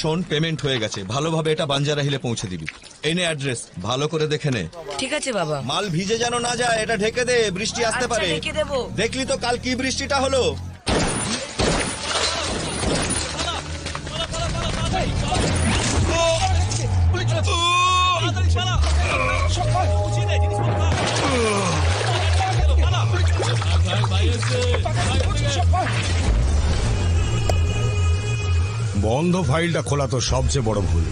শোন, পেমেন্ট হয়ে গেছে, ভালোভাবে এটা বাঞ্জারা হিলে পৌঁছে দিবি। এই নে অ্যাড্রেস, ভালো করে দেখে নে। ঠিক আছে বাবা। মাল ভিজে যেন না যায়, এটা ঢেকে দে, বৃষ্টি আসতে পারে। ঢেকে দেবো। দেখলি তো কাল কি বৃষ্টিটা হলো। বন্ধ ফাইলটা খোলা তো সবচেয়ে বড় ভুল।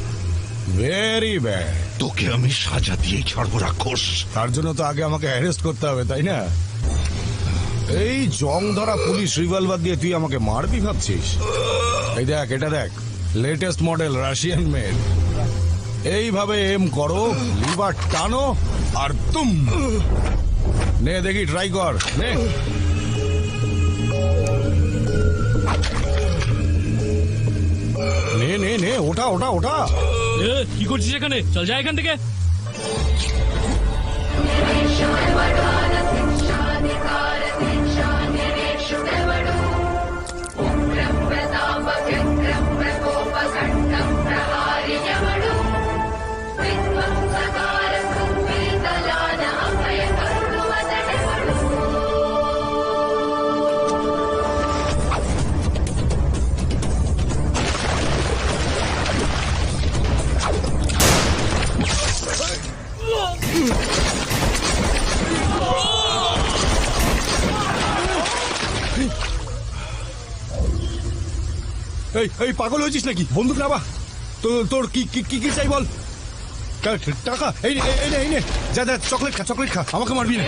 Very bad. তোকে আমি সাজা দিয়েই ছাড়বো রাক্ষস। তার জন্য তো আগে আমাকে অ্যারেস্ট করতে হবে, তাই না? এই জং ধরা পুলিশ রিভলভার দিয়ে তুই আমাকে মারবি ভাবছিস? এই দেখ, এটা দেখ, লেটেস্ট মডেল রাশিয়ান মেড। এইভাবে এম করো, লিভার টানো আর তুম। নে দেখি, ট্রাই কর, নে। নে নে নে, ওটা ওটা ওটা। কি করছিস এখানে? চল যা এখান থেকে। এই এই পাগল হয়েছিস নাকি? বন্দুক নাবা। তোর কি কি কি চাই বল? টাকা? এই নে এই নে এই নে, যা যা, চকলেট খা, চকলেট খা, আমাকে মারবি না।